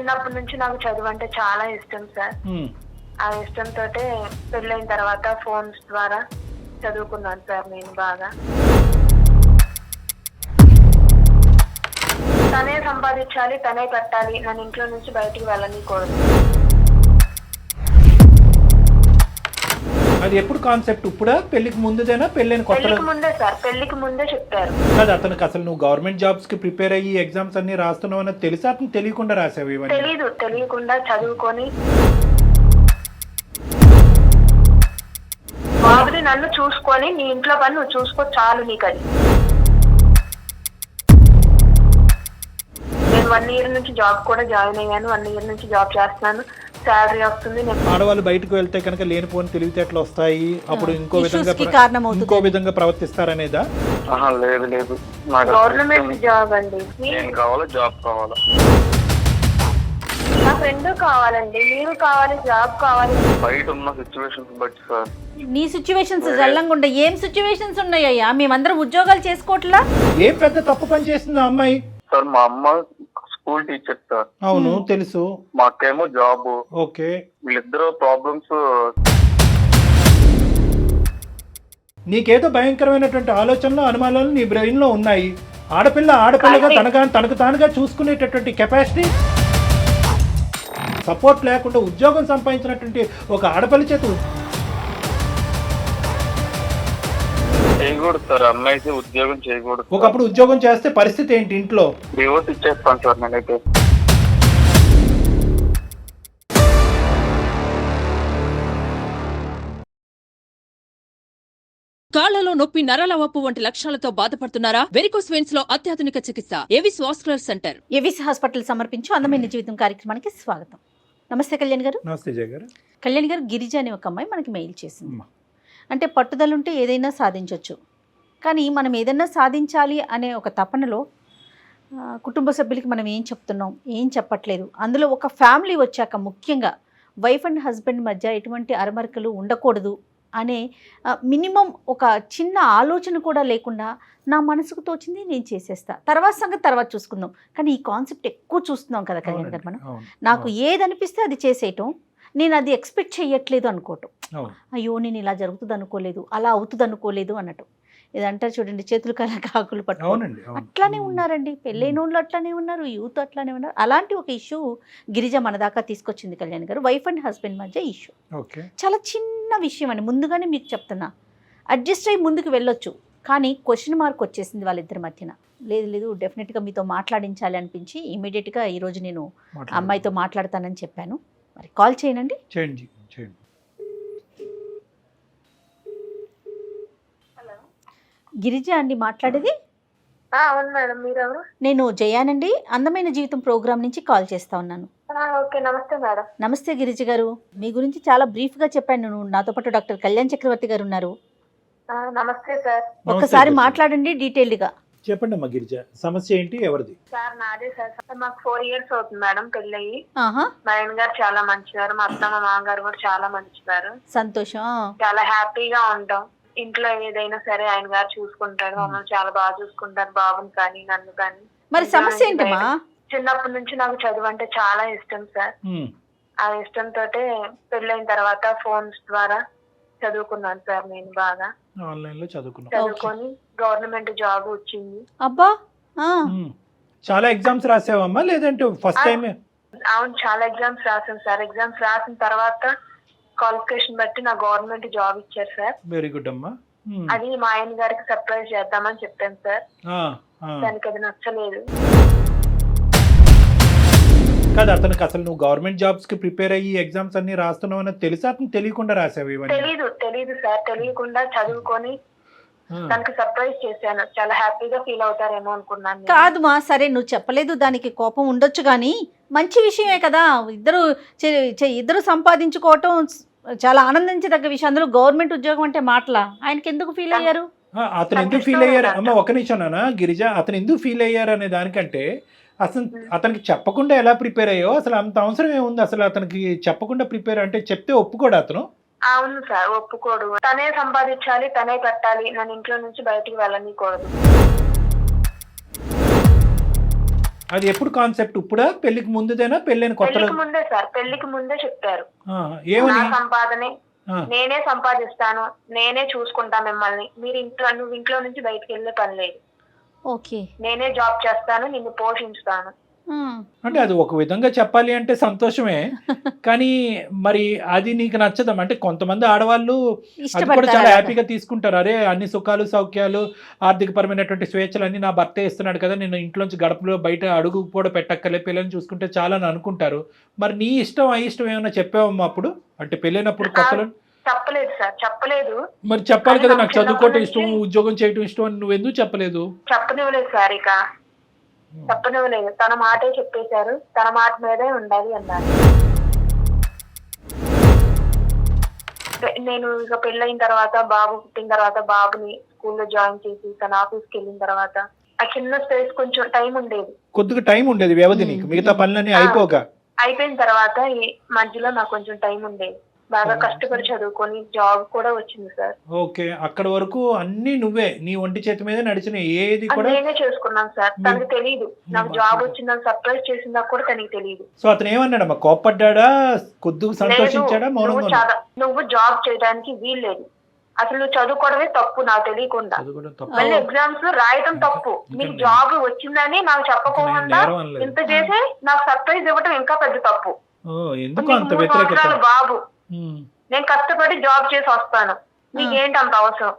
చిన్నప్పటి నుంచి నాకు చదువు అంటే చాలా ఇష్టం సార్. ఆ ఇష్టంతో పెళ్ళైన తర్వాత ఫోన్స్ ద్వారా చదువుకున్నాను సార్ నేను బాగా. తనే సంపాదించాలి, తనే కట్టాలి, నన్ను ఇంట్లో నుంచి బయటికి వెళ్ళనీకూడదు. అది ఎప్పుడు కాన్సెప్ట్? ఇప్పుడా పెళ్లికి ముందుదేనా పెళ్ళైన కొత్త? పెళ్లికి ముందే సార్, పెళ్లికి ముందే చెప్పారు. కాదు, అతనికి అసలు నువ్వు గవర్నమెంట్ జాబ్స్ కి ప్రిపేర్ అయ్యి ఎగ్జామ్స్ అన్ని రాస్తున్నావు అన్నది తెలుసా? అతను తెలియకుండా రాసావు ఇవన్నీ? తెలియకుండా చదువుకొని బాబుని నన్ను చూసుకొని నీ ఇంట్లో పని నువ్వు చూసుకో చాలు నీకు అది. నేను 1 year నుంచి జాబ్ కూడా జాయిన్ అయ్యాను. 1 year నుంచి జాబ్ చేస్తున్నాను, శాలరీ వస్తుంది. ఆడవాళ్ళు బయటకు వెళ్తే కనుక లేనిపోని తెలివితేటలు వస్తాయి, అప్పుడు ఇంకో విధంగా ప్రవర్తిస్తారనేదా? లేదు లేదు, గవర్నమెంట్ జాబ్ అండి. జాబ్ కావాలా? నా ఫ్రెండ్ కావాలండి, మీరు కావాలి, జాబ్ కావాలి. బయట ఉన్న సిచ్యువేషన్స్ బట్టి సార్. నీ సిచ్యువేషన్స్ జల్లంగా ఉండే ఏం సిచ్యువేషన్స్ ఉన్నాయ్యా? మేమందరం ఉద్యోగాలు చేసుకోవట్లా? ఏం పెద్ద తప్పు పని చేస్తుంది ఆ అమ్మాయి? సార్ మా అమ్మ స్కూల్ టీచర్ సార్. అవును తెలుసు. మా అక్కేమో జాబ్. ఓకే, వీళ్ళిద్దరు ప్రాబ్లమ్స్. నీకేదో భయంకరమైనటువంటి ఆలోచనలు, అనుమానాలు నీ బ్రెయిన్ లో ఉన్నాయి. ఆడపిల్లగా తనకు తానుగా చూసుకునేటటువంటి కెపాసిటీ, సపోర్ట్ లేకుండా ఉద్యోగం సంపాదించినటువంటి ఒక ఆడపిల్ల చేత చేయకూడదు సార్. అమ్మాయికి ఉద్యోగం చేయకూడదు. ఒకప్పుడు ఉద్యోగం చేస్తే పరిస్థితి ఏంటి ఇంట్లో? డివోర్స్ ఇచ్చేస్తాను సార్ నేనైతే. కాళ్లలో నొప్పి, నరాల వాపు వంటి లక్షణాలతో బాధపడుతున్నారా? వెరికోస్ వెయిన్స్ లో అత్యాధునిక చికిత్స Avis vascular centre. Avis hospital సమర్పించు అందమైన జీవితం కార్యక్రమానికి స్వాగతం. నమస్తే కళ్యాణ్ గారు. నమస్తే జయ గారు. కళ్యాణ్ గారు, గిరిజ అనే ఒక అమ్మాయి మనకి మెయిల్ చేసింది. అంటే పట్టుదల ఉంటే ఏదైనా సాధించవచ్చు, కానీ మనం ఏదైనా సాధించాలి అనే ఒక తపనలో కుటుంబ సభ్యులకి మనం ఏం చెప్తున్నాం, ఏం చెప్పట్లేదు. అందులో ఒక ఫ్యామిలీ వచ్చాక ముఖ్యంగా వైఫ్ అండ్ హస్బెండ్ మధ్య ఎటువంటి అరమరికలు ఉండకూడదు అనే మినిమం ఒక చిన్న ఆలోచన కూడా లేకుండా నా మనసుకు తోచింది నేను చేసేస్తా, తర్వాత సంగతి తర్వాత చూసుకుందాం. కానీ ఈ కాన్సెప్ట్ ఎక్కువ చూస్తున్నాం కదా కళ్యాణ్ గారు. మనం నాకు ఏది అనిపిస్తే అది చేసేయటం, నేను అది ఎక్స్పెక్ట్ చేయట్లేదు అనుకోవటం. అయ్యో నేను ఇలా జరుగుతుంది అనుకోలేదు, అలా అవుతుంది అనుకోలేదు అన్నట్టు. ఇదంటారు చూడండి, చేతులు కాకులు పట్టుకోండి. అట్లానే ఉన్నారండి పెళ్ళైన వాళ్ళు, అట్లానే ఉన్నారు యూత్, అట్లానే ఉన్నారు. అలాంటి ఒక ఇష్యూ గిరిజ మన దాకా తీసుకొచ్చింది కళ్యాణ్ గారు. వైఫ్ అండ్ హస్బెండ్ మధ్య ఇష్యూ చాలా చిన్న విషయం అని ముందుగానే మీకు చెప్తున్నా. అడ్జస్ట్ అయ్యి ముందుకు వెళ్ళొచ్చు, కానీ క్వశ్చన్ మార్క్ వచ్చేసింది వాళ్ళిద్దరి మధ్యన. లేదు డెఫినెట్గా మీతో మాట్లాడించాలి అనిపించి ఇమీడియట్గా ఈరోజు నేను అమ్మాయితో మాట్లాడతానని చెప్పాను. మరి కాల్ చేయండి. గిరిజ అండి మాట్లాడేది? అవును మేడం, మీరెవరు? నేను జయానండి, అందమైన జీవితం ప్రోగ్రామ్ నుంచి కాల్ చేస్తా ఉన్నాను. ఓకే, నమస్తే మేడం. నమస్తే గిరిజ గారు, మీ గురించి చాలా బ్రీఫ్గా చెప్పాను. నాతో పాటు డాక్టర్ కళ్యాణ్ చక్రవర్తి గారు ఉన్నారు. నమస్తే సార్. ఒక్కసారి మాట్లాడండి డీటెయిల్డ్గా. చెప్పండి అమ్మా గిరిజ, సమస్య ఏంటి, ఎవరిది? సార్ నాదే సార్. మాకు 4 years అవుతుంది మేడం పెళ్ళయి. మా ఆయన గారు చాలా మంచివారు, మా అత్త మా మామగారు కూడా చాలా మంచివారు. సంతోషం. చాలా హ్యాపీగా ఉంటాం. ఇంట్లో ఏదైనా సరే ఆయన గారు చూసుకుంటారు, మమ్మల్ని చాలా బాగా చూసుకుంటారు, బాబుని కానీ నన్ను కానీ. మరి సమస్య ఏంటమ్మా? చిన్నప్పటి నుంచి నాకు చదువు అంటే చాలా ఇష్టం సార్. ఆ ఇష్టంతో పెళ్ళైన తర్వాత ఫోన్స్ ద్వారా చదువుకున్నాను సార్ నేను బాగా. ఆన్లైన్ లో చదువుకొని గవర్నమెంట్ జాబ్ వచ్చింది. అబ్బా, చాలా ఎగ్జామ్స్ రాసావమ్మా లేదంటే ఫస్ట్ టైం? అవును, చాలా ఎగ్జామ్స్ రాసాను సార్. ఎగ్జామ్స్ రాసిన తర్వాత క్వాలిఫికేషన్ బట్టి నా గవర్నమెంట్ జాబ్ ఇచ్చారు సార్. వెరీ గుడ్ అమ్మా. అది మా ఆయన గారికి సర్ప్రైజ్ చేద్దామని చెప్పాను సార్. దానికి అది నచ్చలేదు. కాదు, అతనికి అసలు నువ్వు గవర్నమెంట్ జాబ్స్ కి ప్రిపేర్ అయ్యి ఎగ్జామ్స్ అన్ని రాస్తున్నావు అన్నది తెలుసా? అతను తెలియకుండా రాసావు ఇవన్నీ? తెలీదు సార్. తెలియకుండా చదువుకొని దానికి సర్ప్రైజ్ చేశాను. చాలా హ్యాపీగా ఫీల్ అవుతారేమో అనుకున్నాను. కాదు మా, సరే నువ్వు చెప్పలేదు, దానికి కోపం ఉండొచ్చు, కానీ మంచి విషయమే కదా. ఇద్దరు సంపాదించుకోవటం చాలా ఆనందించదగ్గ విషయం. అందులో గవర్నమెంట్ ఉద్యోగం అంటే మాటలా? ఆయనకి ఎందుకు ఫీల్ అయ్యారు? అతను ఎందుకు ఫీల్ అయ్యారు అమ్మ? ఒక నిమిషం నాన్న గిరిజ, అతను ఎందుకు ఫీల్ అయ్యారు అనే దానికంటే అసలు అతనికి చెప్పకుండా ఎలా ప్రిపేర్ అయ్యో, అసలు అంత అవసరం ఏముంది? అసలు అతనికి చెప్పకుండా ప్రిపేర్ అంటే చెప్తే ఒప్పుకోడు అతను? అవును సార్, ఒప్పుకోడు. తనే సంపాదించాలి, తనే కట్టాలి, నన్ను ఇంట్లో నుంచి బయటికి వెళ్ళనీకూడదు. అది ఎప్పుడు కాన్సెప్ట్? ఇప్పుడా, పెళ్లికి ముందుదేనా, పెళ్ళైన కొత్తలో? పెళ్లికి ముందే సార్, పెళ్లికి ముందే చెప్పారు. ఏమని? నా సంపాదనే నేనే సంపాదిస్తాను, నేనే చూసుకుంటా మిమ్మల్ని, మీరు నువ్వు ఇంట్లో నుంచి బయటకు వెళ్ళే పని లేదు, ఓకే నేనే జాబ్ చేస్తాను, నిన్ను పోషిస్తాను. అంటే అది ఒక విధంగా చెప్పాలి అంటే సంతోషమే, కానీ మరి అది నీకు నచ్చదం అంటే కొంతమంది ఆడవాళ్ళు అది కూడా చాలా హ్యాపీగా తీసుకుంటారు. అరే అన్ని సుఖాలు సౌఖ్యాలు ఆర్థికపరమైనటువంటి స్వేచ్ఛలు అన్ని నా భర్తే ఇస్తున్నాడు కదా, నేను ఇంట్లోంచి గడపలో బయట అడుగు కూడా పెట్టక్కర్లే, పిల్లల్ని చూసుకుంటే చాలా అని అనుకుంటారు. మరి నీ ఇష్టం ఆ ఇష్టం ఏమైనా చెప్పావమ్మా అప్పుడు, అంటే పెళ్ళైనప్పుడు కొత్తలో? చెప్పలేదు సార్, చెప్పలేదు. మరి చెప్పాలి కదా, నాకు చదువుకోవటం ఇష్టం, ఉద్యోగం చేయటం ఇష్టం అని నువ్వు ఎందుకు చెప్పలేదు? చెప్పనివ్వలేదు సార్, ఇక చెప్పనివ్వలేదు. తన మాటే చెప్పేశారు, తన మాట మీదే ఉండాలి అన్నారు. నేను ఇక పెళ్ళైన తర్వాత, బాబు పుట్టిన తర్వాత, బాబుని స్కూల్లో జాయిన్ చేసి తన ఆఫీస్కి వెళ్ళిన తర్వాత ఆ చిన్న స్పేస్ కొంచెం టైం ఉండేది, కొద్దిగా టైం ఉండేది వ్యవధి నీకు, మిగతా పనులన్నీ అయిపోయిన తర్వాత ఈ మధ్యలో నాకు కొంచెం టైం ఉండేది. బాగా కష్టపడి చదువుకొని జాబ్ కూడా వచ్చింది సార్. ఓకే, అక్కడ వరకు అన్ని నువ్వే నీ ఒంటి చేతి మీద నడిచిన, ఏది కూడా నేనే చేసుకున్నాను సార్. తనకు తెలియదు నాకు జాబ్ వచ్చిందని, సర్ప్రైజ్ చేసిందా కూడా తనకి తెలియదు. సో అతను ఏమన్నాడమ్మా, కోప్పడ్డా, కొద్దిగా సంతోషించాడా, మౌనంగా? నువ్వు జాబ్ చేయడానికి వీల్లేదు, అసలు నువ్వు చదువుకోవడమే తప్పు, నాకు తెలియకుండా మళ్ళీ ఎగ్జామ్స్ రాయడం తప్పు, నీకు జాబ్ వచ్చిందని నాకు చెప్పకుండా ఇంత చేసి నాకు సర్ప్రైజ్ ఇవ్వడం ఇంకా పెద్ద తప్పు. బాబు నేను కష్టపడి జాబ్ చేసి వస్తాను, నీకేంటి అంత అవసరం?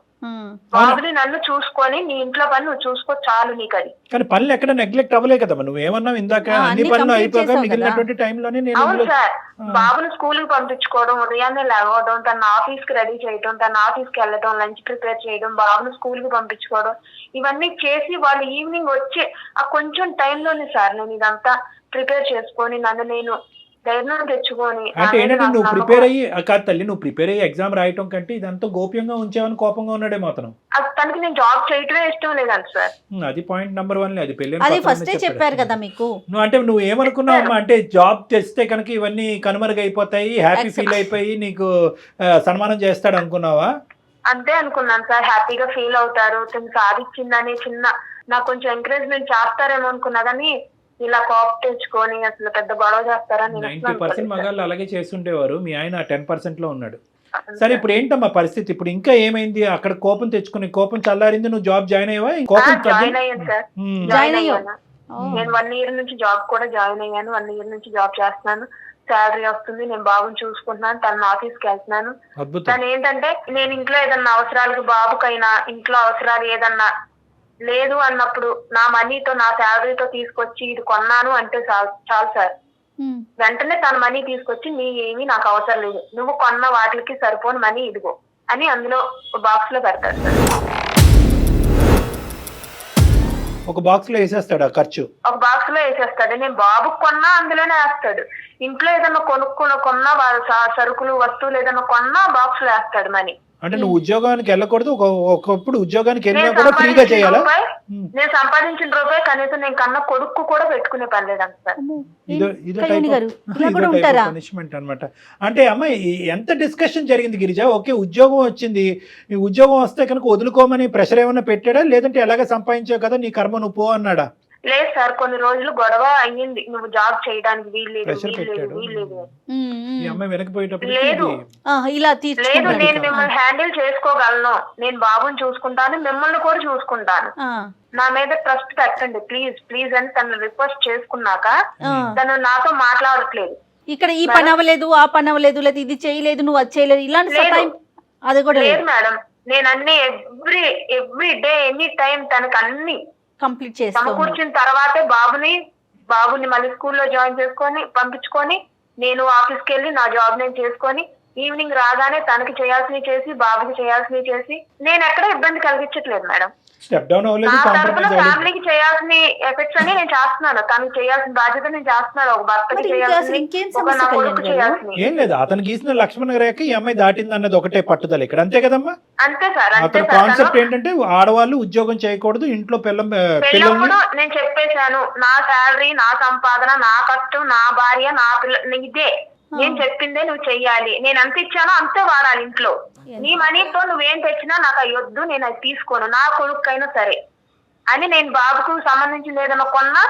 బాబుని నన్ను చూసుకొని నీ ఇంట్లో పని నువ్వు చూసుకో చాలు, నీకు అది. కానీ పనులు ఎక్కడ నెగ్లెక్ట్ అవ్వలే కదా, నువ్వు ఏమన్నావు ఇందాక, అన్ని పనులు అయిపోగా మిగిలినటువంటి టైంలోనే నేను. అవును సార్, బాబుని స్కూల్ కి పంపించుకోవడం, ఉదయాన్నే లేవడం, తన ఆఫీస్ కి రెడీ చేయడం, తన ఆఫీస్ కి వెళ్ళడం, లంచ్ ప్రిపేర్ చేయడం, బాబుని స్కూల్ కి పంపించుకోవడం, ఇవన్నీ చేసి వాళ్ళు ఈవినింగ్ వచ్చి ఆ కొంచెం టైంలోనే సార్ నేను ఇదంతా ప్రిపేర్ చేసుకొని నన్ను నేను ధైర్యం తెచ్చుకొని. అంటే ఏంటంటే నువ్వు ప్రిపేర్ అయ్యి, కాదు తల్లి, నువ్వు ప్రిపేర్ అయ్యి ఎగ్జామ్ రాయటం కంటే ఇదంతా గోప్యంగా ఉంచావని కోపంగా ఉన్నాడేమో అతను. తనకి నేను జాబ్ చేయటమే ఇష్టం లేదండి సార్. అది పాయింట్ నెంబర్ 1. అది పెళ్లి చెప్పారు కదా మీకు. నువ్వు అంటే నువ్వు ఏమనుకున్నావు అంటే జాబ్ చేస్తే కనుక ఇవన్నీ కనుమరుగైపోతాయి, హ్యాపీ ఫీల్ అయిపోయి నీకు సన్మానం చేస్తాడు అనుకున్నావా? అంతే అనుకున్నాను సార్, హ్యాపీగా ఫీల్ అవుతారు, తను సాధించిందని చిన్న నాకు కొంచెం ఎంకరేజ్మెంట్ చేస్తారేమో అనుకున్నా, కానీ ఇలా కాప్ తెచ్చుకొని అసలు పెద్ద గొడవ చేస్తారని. 90% మగాళ్ళు అలాగే చేస్తుండేవారు, మీ ఆయన 10% లో ఉన్నాడు. సరే ఇప్పుడు ఏంటమ్మా పరిస్థితి, ఇప్పుడు ఇంకా ఏమైంది? అక్కడ కోపం తెచ్చుకుని కోపం చల్లారింది, నువ్వు జాబ్ జాయిన్ అయ్యావా? జాయిన్ అయ్యాను సార్, జాయిన్ అయ్యాను. నేను 1 year నుంచి జాబ్ కూడా జాయిన్ అయ్యాను, 1 year నుంచి జాబ్ చేస్తున్నాను, శాలరీ వస్తుంది, నేను బాబుని చూసుకుంటున్నాను, తన ఆఫీస్కి వెళ్తున్నాను. తను ఏంటంటే నేను ఇంట్లో ఏదన్నా అవసరాలకు, బాబుకైనా ఇంట్లో అవసరాలు ఏదన్నా లేదు అన్నప్పుడు నా మనీతో, నా శాలరీతో తీసుకొచ్చి ఇది కొన్నాను అంటే చాలు సార్, వెంటనే తన మనీ తీసుకొచ్చి నీ ఏమీ నాకు అవసరం లేదు, నువ్వు కొన్న వాటికి సరిపోని మనీ ఇదిగో అని అందులో బాక్స్ లో పెడతాడు సార్. ఒక బాక్స్ లో వేసేస్తాడు, ఖర్చు ఒక బాక్స్ లో వేసేస్తాడు. నేను బాబుకు కొన్నా అందులోనే వేస్తాడు, ఇంట్లో ఏదన్నా కొన్నా సరుకులు వస్తువులు ఏదన్నా కొన్నా బాక్స్ లో వేస్తాడు మనీ. అంటే నువ్వు ఉద్యోగానికి వెళ్ళకూడదు, ఒకప్పుడు ఉద్యోగానికి వెళ్ళినా కూడా ఫ్రీగా చేయాలా? నేను సంపాదించిన రూపాయి కనీసం నేను కన్నా కొడుకు కూడా పెట్టుకునే పని లేదంట సార్. పనిష్మెంట్ అనమాట. అంటే అమ్మాయి ఎంత డిస్కషన్ జరిగింది గిరిజ? ఓకే ఉద్యోగం వచ్చింది, ఈ ఉద్యోగం వస్తే కనుక వదులుకోమని ప్రెషర్ ఏమైనా పెట్టాడా, లేదంటే ఎలాగ సంపాదించావు కదా నీ కర్మ నువ్వు పో అన్నాడా? లేదు సార్, కొన్ని రోజులు గొడవ అయ్యింది, నువ్వు జాబ్ చేయడానికి వీల్లేదు. లేదు నేను మిమ్మల్ని హ్యాండిల్ చేసుకోగలను, నేను బాబుని చూసుకుంటాను, మిమ్మల్ని కూడా చూసుకుంటాను, నా మీద ట్రస్ట్ పెట్టండి ప్లీజ్ ప్లీజ్ అని తను రిక్వెస్ట్ చేసుకున్నాక తను నాతో మాట్లాడట్లేదు. ఇక్కడ ఈ పని అవ్వలేదు, ఆ పని అవ్వలేదు, లేదా ఇది చేయలేదు, నువ్వు అది చేయలేదు, ఇలాంటి అది కూడా లేదు మేడం. నేను అన్ని ఎవ్రీ డే ఎనీ టైం తనకు అన్ని కంప్లీట్ చేసి సమకూర్చిన తర్వాతే బాబుని మళ్ళీ స్కూల్లో జాయిన్ చేసుకొని పంపించుకొని నేను ఆఫీస్కి వెళ్ళి నా జాబ్ నేను చేసుకొని ఈవినింగ్ రాగానే తనకి చేయాల్సినవి చేసి బాబుకి చేయాల్సినవి చేసి నేను ఎక్కడ ఇబ్బంది కలిగించట్లేదు మేడం. ఫ్యామిలీకి చేయాల్సిన ఎఫెక్ట్స్ అన్ని నేను చేస్తున్నాను, తనకి చేయాల్సిన బాధ్యత నేను చేస్తున్నాను, ఒక భర్తకి చేయాల్సిన, ఒక నా కొడుకు చేయాల్సిన. ఏం లేదు, అతను గీసిన లక్ష్మణ రేఖ ఈ అమ్మాయి దాటింది అన్నది ఒకటే పట్టుదల ఇక్కడ, అంతే కదమ్మా? అంతే సార్. అతని కాన్సెప్ట్ ఏంటంటే ఆడవాళ్ళు ఉద్యోగం చేయకూడదు, ఇంట్లో పిల్లలు నేను చెప్పేశాను, నా శాలరీ, నా సంపాదన, నా కష్టం, నా భార్య, నా పిల్ల, ఇదే నేను చెప్పిందే నువ్వు చెయ్యాలి, నేను ఎంత ఇచ్చానో అంతే వాడాలి ఇంట్లో, నీ మనీతో నువ్వేం తెచ్చినా నాకు అయ్యొద్దు, నేను అది తీసుకోను, నా కొడుకైనా సరే అని. నేను బాబుకు సంబంధించింది ఏదైనా కొన్నా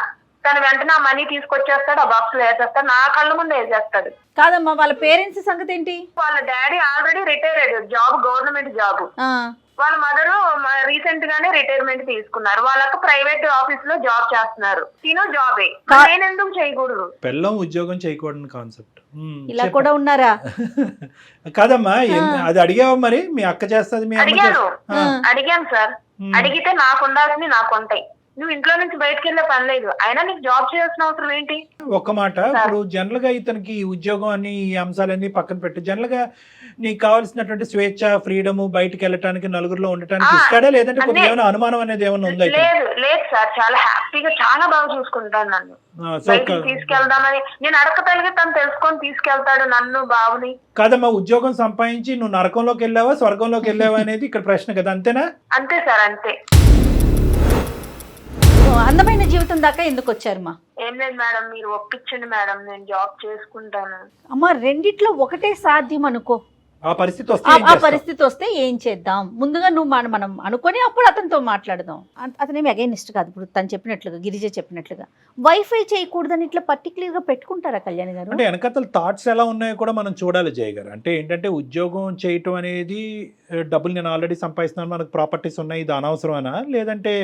తను వెంటనే ఆ మనీ తీసుకొచ్చేస్తాడు, ఆ బాక్స్ లో వేసేస్తాడు, నా కళ్ళ ముందు వేసేస్తాడు. కాదమ్మా, వాళ్ళ పేరెంట్స్ సంగతి ఏంటి? వాళ్ళ డాడీ ఆల్రెడీ రిటైర్ అయ్యాడు, జాబ్ గవర్నమెంట్ జాబ్. వాళ్ళ మదర్ రీసెంట్ గానే రిటైర్మెంట్ తీసుకున్నారు. వాళ్ళకి ప్రైవేట్ ఆఫీస్ లో జాబ్ చేస్తున్నారు. తిను జాబే, నేను ఎందుకు చేయకూడదు? పిల్లం ఉద్యోగం చేయకూడని కాన్సెప్ట్ ఇలా కూడా ఉన్నారా? కాదమ్మా, అది అడిగావా మరి? మీ అక్క చేస్తుంది, మీ అడిగాను సార్. అడిగితే నాకు ఉండాల్సింది నాకు ఉంటాయి. నువ్వు ఇంట్లో నుంచి బయటకు వెళ్ళే పని లేదు, అయినా నీకు జాబ్ చేయాల్సిన అవసరం ఏంటి? ఒక్క మాట, ఇప్పుడు జనరల్ గా ఇతనికి ఈ ఉద్యోగం అని ఈ అంశాలన్నీ పక్కన పెట్టి జనరల్ గా నీకు కావాల్సినటువంటి స్వేచ్ఛ, ఫ్రీడమ్, బయటకు వెళ్ళటానికి, నలుగురిలో ఉండటానికి ఇస్తాడా, లేదంటే కొద్దిగా ఏమైనా అనుమానం అనేది ఏమైనా ఉందా? లేదు సార్, చాలా హ్యాపీగా చాలా బాగా చూసుకుంటాను నన్ను. తీసుకెళ్దామని నేను అడగగలిగే తను తెలుసుకొని తీసుకెళ్తాడు నన్ను, బాబుని. కాదమ్మా, ఉద్యోగం సంపాదించి నువ్వు నరకంలోకి వెళ్ళావా స్వర్గంలోకి వెళ్ళావా అనేది ఇక్కడ ప్రశ్న కదా, అంతేనా? అంతే సార్, అంతే. అందమైన జీవితం దాకా ఎందుకు వచ్చారమ్మా? ఏం లేదు మేడం, మీరు ఒప్పించండి మేడం, నేను జాబ్ చేసుకుంటాను. అమ్మా, రెండిట్లో ఒకటే సాధ్యం అనుకో. ఆ పరిస్థితి వస్తే ఏం చేద్దాం? ముందుగా నువ్వు మనం అనుకొని అప్పుడు అతనితో మాట్లాడదాం. అతనేమి అగైనిస్ట్ కాదు. ఇప్పుడు తను చెప్పినట్లుగా, గిరిజ చెప్పినట్లుగా వైఫై చేయకూడదని ఇట్లా పర్టికులర్ గా పెట్టుకుంటారా కళ్యాణ్ గారు? అంటే వెనకతల థాట్స్ ఎలా ఉన్నాయో కూడా మనం చూడాలి జయ గారు. అంటే ఏంటంటే ఉద్యోగం చేయటం అనేది డబ్బులు నేను ఆల్రెడీ సంపాదిస్తున్నాను, మనకు ప్రాపర్టీస్ ఉన్నాయి, ఇది అనవసరమేనా, లేదంటే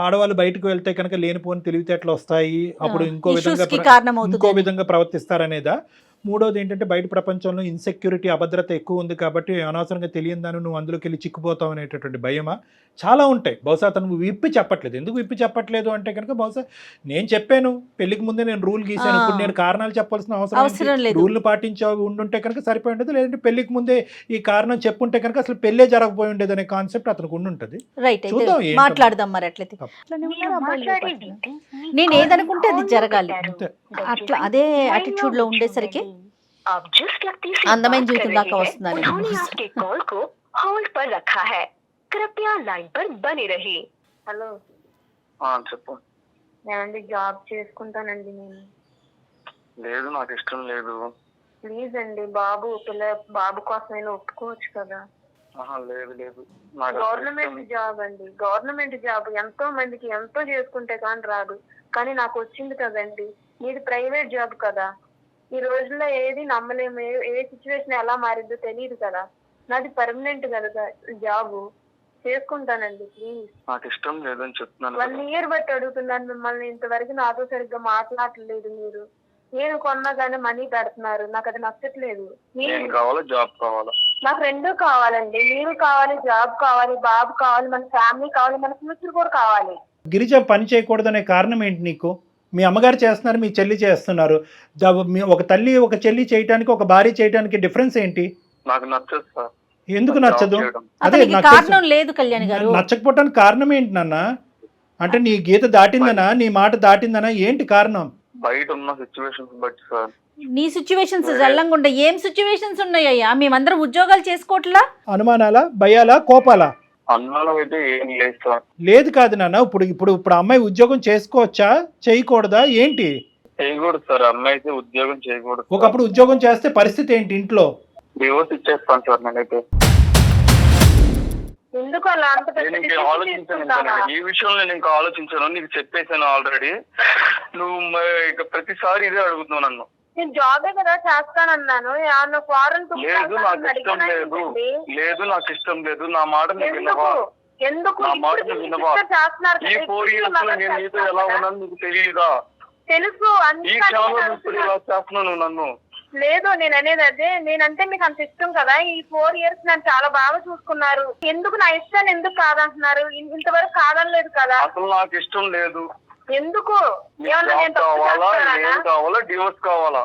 ఆడవాళ్ళు బయటకు వెళ్తే కనుక లేనిపోని తెలివితేటలు వస్తాయి, అప్పుడు ఇంకో విధంగా ప్రవర్తిస్తారనేదా? మూడోది ఏంటంటే బయట ప్రపంచంలో ఇన్సెక్యూరిటీ, అభద్రత ఎక్కువ ఉంది కాబట్టి అనవసరంగా తెలియని దాన్ని నువ్వు అందులోకి వెళ్ళి చిక్కుపోతావు అనేటటువంటి భయమా? చాలా ఉంటాయి. బహుశా అతను విప్పి చెప్పట్లేదు. ఎందుకు విప్పి చెప్పట్లేదు అంటే కనుక బహుశా నేను చెప్పాను పెళ్లికి ముందే, నేను రూల్ గీసాను, ఇప్పుడు నేను కారణాలు చెప్పాల్సిన అవసరం లేదు, రూల్ పాటించావు ఉండుంటే కనుక సరిపోయి ఉండదు, లేదంటే పెళ్లికి ముందే ఈ కారణం చెప్పుంటే కనుక అసలు పెళ్ళే జరగబోయి ఉండేది అనే కాన్సెప్ట్ అతనికి ఉండుంటది. మాట్లాడదాం మరి. అట్లయితే నేను ఏదనుకుంటే అది జరగాలి, అట్లా అదే యాటిట్యూడ్ లో ఉండేసరికి అందమైన జీవితం దాకా వస్తున్నారు. హలో చెప్పు. నేనండి జాబ్ చేసుకుంటానండి. నేను లేదు, నాకు ఇష్టం లేదు. ప్లీజ్ అండి, బాబు కోసమైనా ఒప్పుకోవచ్చు కదా? లేదు లేదు, గవర్నమెంట్ జాబ్ అండి, గవర్నమెంట్ జాబ్ ఎంతో మందికి ఎంతో చేసుకుంటే కానీ రాదు, కానీ నాకు వచ్చింది కదండి. మీది ప్రైవేట్ జాబ్ కదా, ఈ రోజుల్లో ఏది నమ్మలేము, ఏ సిచ్యువేషన్ ఎలా మారిందో తెలియదు కదా. నాది పర్మనెంట్ కదా జాబ్, చేసుకుంటానండి ప్లీజ్. నాకు ఇష్టం లేదని చెప్తున్నాను. 1 ఇయర్ బట్టి అడుగుతున్నాను మిమ్మల్ని, ఇంతవరకు నాతో సరిగ్గా మాట్లాడలేదు మీరు. నేను కొన్నా కానీ మనీ పెడుతున్నారు, నాకు అది నచ్చట్లేదు. జాబ్ కావాలా? నాకు రెండూ కావాలండి, మీరు కావాలి, జాబ్ కావాలి, బాబు కావాలి, మన ఫ్యామిలీ కావాలి, మన ఫ్యూచర్ కూడా కావాలి. గిరిజ పని చేయకూడదనే కారణం ఏంటి నీకు? మీ అమ్మగారు చేస్తున్నారు, మీ చెల్లి చేస్తున్నారు. ఒక తల్లి ఒక చెల్లి చేయటానికి, ఒక భార్య చేయటానికి డిఫరెన్స్ ఏంటి? నాకు నచ్చదు సార్. ఎందుకు నచ్చదు? అదే కారణం లేదు కళ్యాణ్ గారు. నచ్చకపోవటానికి కారణం ఏంటి నాన్న? అంటే నీ గీత దాటిందనా, నీ మాట దాటిందనా, ఏంటి కారణం? బయట ఉన్న సిచ్యువేషన్స్ బట్టి సార్. నీ సిచ్యువేషన్స్ జల్లంగా ఉండే ఏం సిచ్యువేషన్స్ ఉన్నాయ్యా? మేమందరం ఉద్యోగాలు చేసుకోవట్లా? అనుమానాలా, భయాలా, కోపాలా? అనుమానం అయితే ఏం లేదు సార్. లేదు కాదు నాన్న, ఇప్పుడు అమ్మాయి ఉద్యోగం చేసుకోవచ్చా, చేయకూడదా, ఏంటి? చేయకూడదు సార్, అమ్మాయి అయితే ఉద్యోగం చేయకూడదు. ఒకప్పుడు ఉద్యోగం చేస్తే పరిస్థితి ఏంటి ఇంట్లో? డివోర్స్ ఇచ్చేస్తాను సార్ నేనైతే. ఎందుకు అలా ఆలోచించాను, ఈ విషయంలో నేను ఇంకా ఆలోచించాను, నీకు చెప్పేసాను ఆల్రెడీ. నువ్వు ఇక ప్రతిసారి ఇదే అడుగుతున్నావు నన్ను. నేను జాబే కదా చేస్తానన్నాను. లేదు, నాకు ఇష్టం లేదు. లేదు, నాకు ఇష్టం లేదు. నా మాట నువ్వు వినవా? నా మాట నువ్వు వినవా? ఈ 4 years లో నేను నీతో ఎలా ఉన్నాను నీకు తెలియదా? తెలుసు. ఈ క్షణంలో ఇప్పుడు ఇలా చేస్తున్నావు నువ్వు నన్ను. లేదు, నేను అనేది అదే, నేనంటే మీకు అంత ఇష్టం కదా. ఈ 4 years నన్ను చాలా బాగా చూసుకున్నారు. ఎందుకు నా ఇష్టాన్ని ఎందుకు కాదంటున్నారు? ఇంతవరకు కాదనలేదు కదా. అసలు నాకు ఇష్టం లేదు. ఎందుకు? కావాలా, డివోర్స్ కావాలా?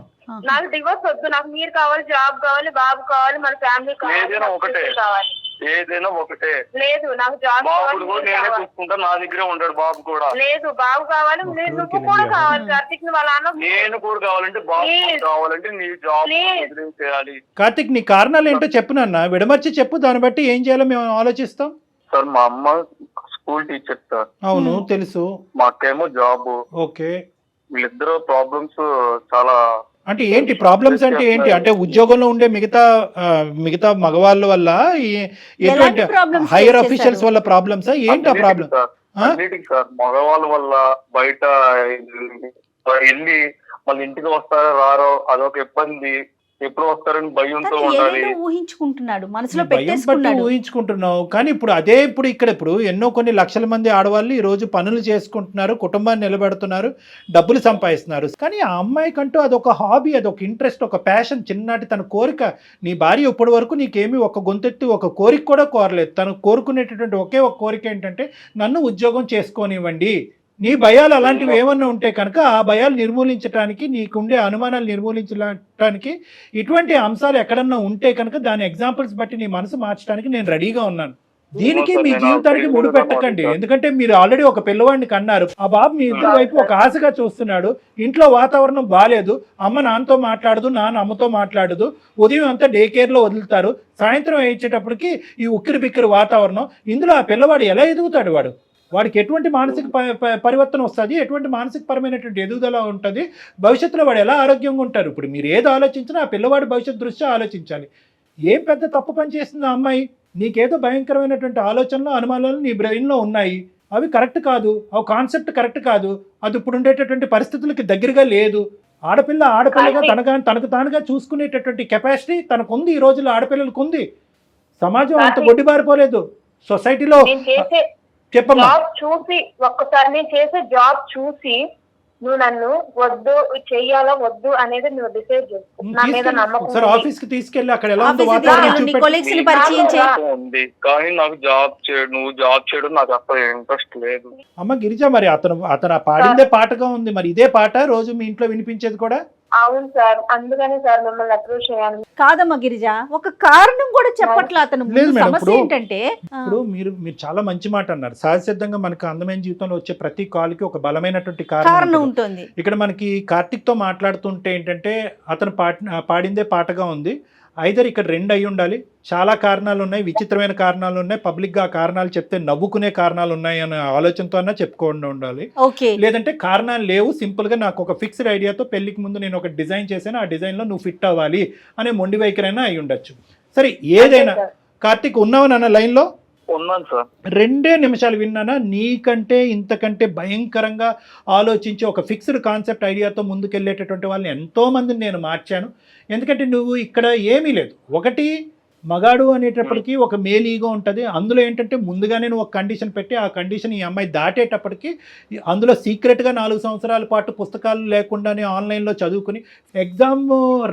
నాకు డివోర్స్ వద్దు, నాకు మీరు కావాలి, జాబ్ కావాలి, బాబు కావాలి, మన ఫ్యామిలీ కావాలి. ఏదైనా ఒకటే. లేదు, నాకు జాబ్ నేనే చూసుకుంటా, నా దగ్గరే ఉంటాడు బాబు కూడా. లేదు, బాబు కావాలి, నువ్వు కూడా కావాలి. కార్తిక్ నేను కూడా కావాలంటే బాబు కావాలంటే నీ జాబ్ చేయాలి. కార్తిక్, నీ కారణాలు ఏంటో చెప్పు నాన్న, విడమర్చి చెప్పు, దాన్ని బట్టి ఏం చేయాలో మేము ఆలోచిస్తాం. సార్, మా అమ్మ స్కూల్ టీచర్ సార్. అవును తెలుసు. మా అక్కేమో జాబ్. ఓకే. వీళ్ళిద్దరు ప్రాబ్లమ్స్ చాలా. అంటే ఏంటి ప్రాబ్లమ్స్ అంటే ఏంటి? అంటే ఉద్యోగంలో ఉండే మిగతా మగవాళ్ళ వల్ల, ఎటువంటి హైయర్ అఫీషియల్స్ వల్ల ప్రాబ్లమ్స్ ఏంటి? ఆ ప్రాబ్లం అన్నిటికి సార్ మగవాళ్ళ వల్ల బయట వెళ్ళి మళ్ళీ ఇంటికి వస్తారో రారో అదొక ఇబ్బంది, ఎప్పుడు వస్తారని భయంతో ఉండాలి. ఊహించుకుంటున్నాడు, మనసులో భయం పట్టి పెట్టేసుకున్నాడు. ఊహించుకుంటున్నావు. కానీ ఇప్పుడు అదే ఇప్పుడు ఎన్నో కొన్ని లక్షల మంది ఆడవాళ్ళు ఈ రోజు పనులు చేసుకుంటున్నారు, కుటుంబాన్ని నిలబెడుతున్నారు, డబ్బులు సంపాదిస్తున్నారు. కానీ ఆ అమ్మాయికంటూ అదొక హాబీ, అదొక ఇంట్రెస్ట్, ఒక ప్యాషన్, చిన్ననాటి తన కోరిక. నీ భార్య ఇప్పటి వరకు నీకేమీ ఒక గొంతెత్తి ఒక కోరిక కూడా కోరలేదు. తను కోరుకునేటటువంటి ఒకే ఒక కోరిక ఏంటంటే నన్ను ఉద్యోగం చేసుకోనివ్వండి. నీ భయాలు అలాంటివి ఏమన్నా ఉంటే కనుక ఆ భయాలు నిర్మూలించడానికి, నీకుండే అనుమానాలు నిర్మూలించడానికి, ఇటువంటి అంశాలు ఎక్కడన్నా ఉంటే కనుక దాని ఎగ్జాంపుల్స్ బట్టి నీ మనసు మార్చడానికి నేను రెడీగా ఉన్నాను. దీనికి మీ జీవితానికి ముడిపెట్టకండి. ఎందుకంటే మీరు ఆల్రెడీ ఒక పిల్లవాడిని కన్నారు. ఆ బాబు మీ ఇద్దరు వైపు ఒక ఆశగా చూస్తున్నాడు. ఇంట్లో వాతావరణం బాగాలేదు, అమ్మ నాన్నతో మాట్లాడదు, నాన్న అమ్మతో మాట్లాడదు, ఉదయం అంతా డే కేర్లో వదులుతారు, సాయంత్రం వేయించేటప్పటికి ఈ ఉక్కిరి బిక్కిరి వాతావరణం. ఇందులో ఆ పిల్లవాడు ఎలా ఎదుగుతాడు? వాడికి ఎటువంటి మానసిక పరివర్తన వస్తుంది, ఎటువంటి మానసిక పరమైనటువంటి ఎదుగుదల ఉంటుంది, భవిష్యత్తులో వాడు ఎలా ఆరోగ్యంగా ఉంటారు? ఇప్పుడు మీరు ఏది ఆలోచించినా ఆ పిల్లవాడి భవిష్యత్తు దృష్ట్యా ఆలోచించాలి. ఏం పెద్ద తప్పు పని చేస్తుంది ఆ అమ్మాయి? నీకేదో భయంకరమైనటువంటి ఆలోచనలు, అనుమానాలు నీ బ్రెయిన్లో ఉన్నాయి, అవి కరెక్ట్ కాదు, అవి కాన్సెప్ట్ కరెక్ట్ కాదు, అది ఇప్పుడు ఉండేటటువంటి పరిస్థితులకి దగ్గరగా లేదు. ఆడపిల్లగా తనకు తానుగా చూసుకునేటటువంటి కెపాసిటీ తనకు ఉంది. ఈ రోజుల్లో ఆడపిల్లలకు ఉంది. సమాజం అంత గొడ్డిబారిపోలేదు. సొసైటీలో చెప్పమ్మా. జాబ్ చూసి ఒక్కసారి నేను చేసే జాబ్ చూసి నువ్వు నన్ను వద్దు చెయ్యాలా వద్దు అనేది నువ్వు డిసైడ్ చేసుకో. నా మీద నమ్మకం ఆఫీస్ కి తీసుకెళ్ళి అక్కడ ఎలా ఉందో వాతావరణం ఉంది, కానీ నాకు నువ్వు జాబ్ చేయడం నాకు అసలు ఇంట్రెస్ట్ లేదు. అమ్మ గిరిజ, మరి అతను పాడిందే పాటగా ఉంది, మరి ఇదే పాట రోజు మీ ఇంట్లో వినిపించేది కూడా? అవును సార్, అందుకనే సార్ మిమ్మల్ని అప్రోచ్ చేయాలి. కాదమ్మా గిరిజ, ఒక కారణం కూడా చెప్పట్లా అతను. సమస్య ఏంటంటే ఇప్పుడు మీరు చాలా మంచి మాట అన్నారు. సహజసిద్ధంగా మనకు అందమైన జీవితంలో వచ్చే ప్రతి కాల్కి ఒక బలమైనటువంటి కారణం ఉంటుంది. ఇక్కడ మనకి కార్తిక్ తో మాట్లాడుతుంటే ఏంటంటే అతను పాడిందే పాటగా ఉంది. ఐదర్ ఇక్కడ రెండు అయి ఉండాలి, చాలా కారణాలు ఉన్నాయి, విచిత్రమైన కారణాలు ఉన్నాయి, పబ్లిక్ గా కారణాలు చెప్తే నవ్వుకునే కారణాలు ఉన్నాయి అనే ఆలోచనతో అన్నా చెప్పుకోండి ఉండాలి. లేదంటే కారణాలు లేవు, సింపుల్ గా నాకు ఒక ఫిక్స్డ్ ఐడియాతో పెళ్లికి ముందు నేను ఒక డిజైన్ చేశాను, ఆ డిజైన్ లో నువ్వు ఫిట్ అవ్వాలి అనే మొండి వైఖరైనా అయి ఉండొచ్చు. సరే, ఏదైనా కార్తిక్ ఉన్నావా నాన్న లైన్ లో? ఉన్నాను సార్. 2 నిమిషాలు విన్నానా? నీకంటే ఇంతకంటే భయంకరంగా ఆలోచించి ఒక ఫిక్స్డ్ కాన్సెప్ట్ ఐడియాతో ముందుకెళ్ళేటటువంటి వాళ్ళని ఎంతో మందిని నేను మార్చాను. ఎందుకంటే నువ్వు ఇక్కడ ఏమీ లేదు. ఒకటి, మగాడు అనేటప్పటికీ ఒక మేల్ ఈగో ఉంటుంది. అందులో ఏంటంటే ముందుగానే నువ్వు ఒక కండిషన్ పెట్టి ఆ కండిషన్ ఈ అమ్మాయి దాటేటప్పటికి అందులో సీక్రెట్గా 4 సంవత్సరాల పాటు పుస్తకాలు లేకుండానే ఆన్లైన్లో చదువుకుని ఎగ్జామ్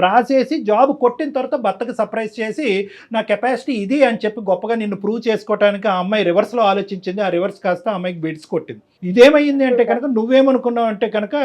రాసేసి జాబ్ కొట్టిన తర్వాత భర్తకు సర్ప్రైజ్ చేసి నా కెపాసిటీ ఇది అని చెప్పి గొప్పగా నిన్ను ప్రూవ్ చేసుకోవడానికి ఆ అమ్మాయి రివర్స్లో ఆలోచించింది. ఆ రివర్స్ కాస్త ఆ అమ్మాయికి బిడ్స్ కొట్టింది. ఇదేమైంది అంటే కనుక నువ్వేమనుకున్నావు అంటే కనుక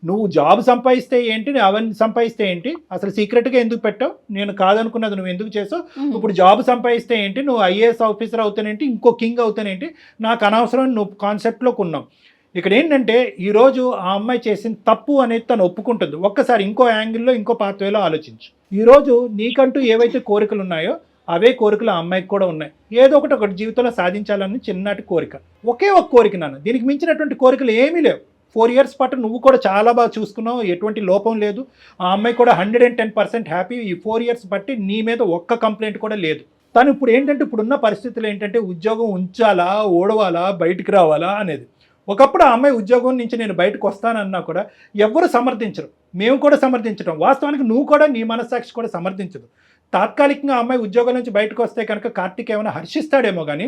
నువ్వు జాబ్ సంపాదిస్తే ఏంటి, అవన్నీ సంపాదిస్తే ఏంటి, అసలు సీక్రెట్గా ఎందుకు పెట్టావు, నేను కాదనుకున్నది నువ్వు ఎందుకు చేసావు, ఇప్పుడు జాబ్ సంపాదిస్తే ఏంటి, నువ్వు ఐఏఎస్ ఆఫీసర్ అవుతానేంటి, ఇంకో కింగ్ అవుతానేంటి, నాకు అనవసరం నువ్వు కాన్సెప్ట్లోకి ఉన్నావు. ఇక్కడ ఏంటంటే ఈరోజు ఆ అమ్మాయి చేసిన తప్పు అనేది తను ఒప్పుకుంటుంది. ఒక్కసారి ఇంకో యాంగిల్లో ఇంకో పాత్వేలో ఆలోచించు. ఈరోజు నీకంటూ ఏవైతే కోరికలు ఉన్నాయో అవే కోరికలు ఆ అమ్మాయికి కూడా ఉన్నాయి. ఏదో ఒకటి జీవితంలో సాధించాలని చిన్నటి కోరిక, ఒకే ఒక కోరిక నాన్న. దీనికి మించినటువంటి కోరికలు ఏమీ లేవు. 4 years పాటు నువ్వు కూడా చాలా బాగా చూసుకున్నావు, ఎటువంటి లోపం లేదు. ఆ అమ్మాయి కూడా 110% హ్యాపీ. ఈ 4 years బట్టి నీ మీద ఒక్క కంప్లైంట్ కూడా లేదు. తను ఇప్పుడు ఏంటంటే ఇప్పుడున్న పరిస్థితులు ఏంటంటే ఉద్యోగం ఉంచాలా, ఓడవాలా, బయటికి రావాలా అనేది. ఒకప్పుడు ఆ అమ్మాయి ఉద్యోగం నుంచి నేను బయటకు వస్తానన్నా కూడా ఎవ్వరు సమర్థించరు, మేము కూడా సమర్థించడం. వాస్తవానికి నువ్వు కూడా నీ మనస్సాక్షి కూడా సమర్థించదు. తాత్కాలికంగా అమ్మాయి ఉద్యోగం నుంచి బయటకు వస్తే కనుక కార్తిక్ ఏమైనా హర్షిస్తాడేమో, కానీ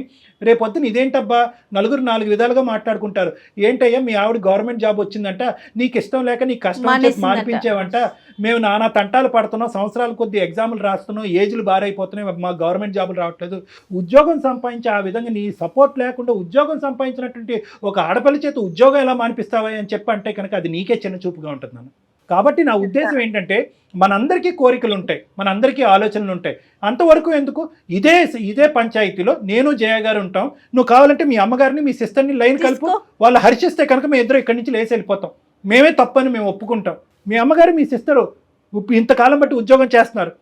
రేపొద్దున ఇదేంటబ్బా నలుగురు 4 విధాలుగా మాట్లాడుకుంటారు. ఏంటయ్యా మీ ఆవిడ గవర్నమెంట్ జాబ్ వచ్చిందంట, నీకు ఇష్టం లేక నీ కష్టం చేసి మానిపించేవంట, మేము నానా తంటాలు పడుతున్నాం, సంవత్సరాల కొద్ది ఎగ్జాములు రాస్తున్నాం, ఏజ్లు బారైపోతున్నాయి, మాకు గవర్నమెంట్ జాబులు రావట్లేదు. ఉద్యోగం సంపాదించి ఆ విధంగా నీ సపోర్ట్ లేకుండా ఉద్యోగం సంపాదించినటువంటి ఒక ఆడపిల్ల చేత ఉద్యోగం ఎలా మానిపిస్తావా అని చెప్పి అంటే కనుక అది నీకే చిన్న చూపుగా ఉంటుంది నాన్న. కాబట్టి నా ఉద్దేశం ఏంటంటే మనందరికీ కోరికలు ఉంటాయి, మనందరికీ ఆలోచనలు ఉంటాయి. అంతవరకు ఎందుకు ఇదే పంచాయతీలో నేను జయ గారు ఉంటాం. నువ్వు కావాలంటే మీ అమ్మగారిని మీ సిస్టర్ని లైన్ కలుపు, వాళ్ళు హర్షిస్తే కనుక మేము ఇద్దరు ఇక్కడి నుంచి లేచి వెళ్ళిపోతాం. మేమే తప్పని మేము ఒప్పుకుంటాం. మీ అమ్మగారు మీ సిస్టరు ఇంతకాలం బట్టి ఉద్యోగం చేస్తున్నారు,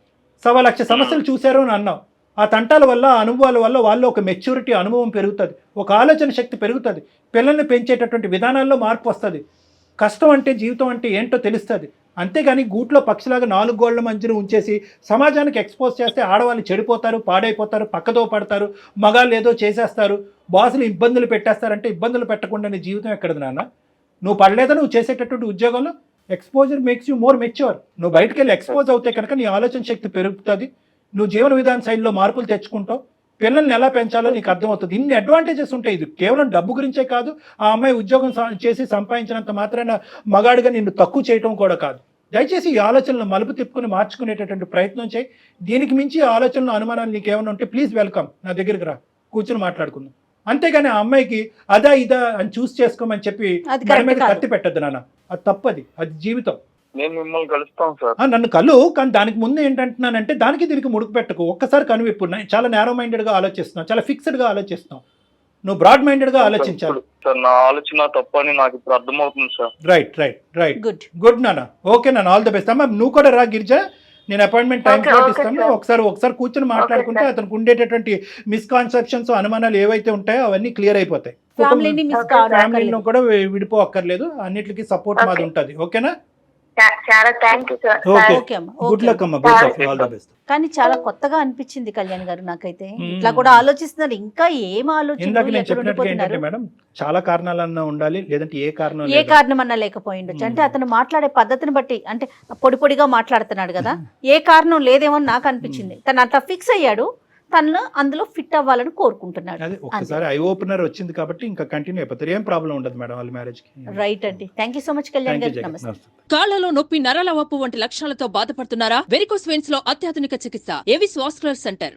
1,00,000 సమస్యలు చూశారు అని అన్నావు. ఆ తంటాల వల్ల, అనుభవాల వల్ల వాళ్ళు ఒక మెచ్యూరిటీ, అనుభవం పెరుగుతుంది, ఒక ఆలోచన శక్తి పెరుగుతుంది, పిల్లల్ని పెంచేటటువంటి విధానాల్లో మార్పు వస్తుంది, కష్టం అంటే జీవితం అంటే ఏంటో తెలుస్తుంది. అంతేగాని గూట్లో పక్షిలాగా 4 గోళ్ల మధ్యన ఉంచేసి సమాజానికి ఎక్స్పోజ్ చేస్తే ఆడవాళ్ళు చెడిపోతారు, పాడైపోతారు, పక్కదో పడతారు, మగాళ్ళు ఏదో చేసేస్తారు, బాసులు ఇబ్బందులు పెట్టేస్తారంటే ఇబ్బందులు పెట్టకుండా నీ జీవితం ఎక్కడది నాన్న? నువ్వు పడలేదా నువ్వు చేసేటటువంటి ఉద్యోగంలో? Exposure makes you more mature. నువ్వు బయటకు వెళ్ళి ఎక్స్పోజ్ అవుతే కనుక నీ ఆలోచన శక్తి పెరుగుతుంది, నువ్వు జీవన విధాన శైలిలో మార్పులు తెచ్చుకుంటావు, పిల్లల్ని ఎలా పెంచాలో నీకు అర్థమవుతుంది. ఇన్ని అడ్వాంటేజెస్ ఉంటాయి. ఇది కేవలం డబ్బు గురించే కాదు, ఆ అమ్మాయి ఉద్యోగం చేసి సంపాదించినంత మాత్రాన మగాడిగా నిన్ను తక్కువ చేయటం కూడా కాదు. దయచేసి ఈ ఆలోచనలు మలుపు తిప్పుకుని మార్చుకునేటటువంటి ప్రయత్నం చేయి. దీనికి మించి ఆలోచనలు అనుమానాలు నీకు ఏమైనా ఉంటే ప్లీజ్ వెల్కమ్, నా దగ్గరికి రా, కూర్చొని మాట్లాడుకుందాం. అంతేగాని ఆ అమ్మాయికి అదా ఇదా అని చూస్ చేసుకోమని చెప్పి దాని మీద కత్తి పెట్టద్దు నాన్న, అది తప్పది, అది జీవితం. నేను మిమ్మల్ని కలుస్తాను సార్. నన్ను కలు, కానీ దానికి ముందు ఏంటంటున్నానంటే దానికి దీనికి ముడుకు పెట్టకు. ఒక్కసారి కనువిప్పు. చాలా నేరో మైండెడ్గా ఆలోచిస్తున్నావు, చాలా ఫిక్స్డ్గా ఆలోచిస్తున్నావు. నువ్వు బ్రాడ్ మైండెడ్గా ఆలోచించాలి సార్. నా ఆలోచన తప్పని నాకు ఇప్పుడు అర్థమవుతుంది సార్. రైట్ గుడ్ నాన్న. ఓకే నాన్న, ఆల్ ద బెస్ట్. అమ్మా నువ్వు కూడా రా గిరిజ, నేను అపాయింట్మెంట్ టైం స్లాట్ ఇస్తాను. ఒకసారి కూర్చొని మాట్లాడుకుంటే అతనికి ఉండేటటువంటి మిస్కాన్సెప్షన్స్, అనుమానాలు ఏవైతే ఉంటాయో అవన్నీ క్లియర్ అయిపోతాయి. ఫ్యామిలీలో కూడా విడిపోక్కర్లేదు, అన్నిటికీ సపోర్ట్ మాది ఉంటుంది. ఓకేనా? చాలా thank you sir. Good luck అమ్మా, ఆల్ ద బెస్ట్. కానీ చాలా కొత్తగా అనిపించింది కళ్యాణ్ గారు నాకైతే. ఇట్లా కూడా ఆలోచిస్తున్నారు, ఇంకా ఏం ఇందాక నేను చెప్పినట్టుగా ఏంటంటే ఆలోచన మేడం, చాలా కారణాలన్నా ఉండాలి, లేదంటే ఏ కారణం ఏ కారణం అన్నా లేకపోయి ఉండొచ్చు. అంటే అతను మాట్లాడే పద్ధతిని బట్టి, అంటే పొడిగా మాట్లాడుతున్నాడు కదా, ఏ కారణం లేదేమో అని నాకు అనిపించింది. తను అట్లా ఫిక్స్ అయ్యాడు, తను అందులో ఫిట్ అవ్వాలని కోరుకుంటున్నాడు. అదే ఒక్కసారి ఐ ఓపెనర్ వచ్చింది కాబట్టి ఇంకా కంటిన్యూ అయిపోతారు, ఏం ప్రాబ్లం ఉండదు మేడం వాళ్ళ మ్యారేజ్ కి. రైట్ అండి, thank you so much Kalyan గారు. నమస్తే. కాళ్లలో నొప్పి, నరాల వాపు వంటి లక్షణాలతో బాధపడుతున్నారా? వెరికోస్ వెయిన్స్ లో అత్యాధునిక చికిత్స ఏవిస్ వాస్కులర్ సెంటర్.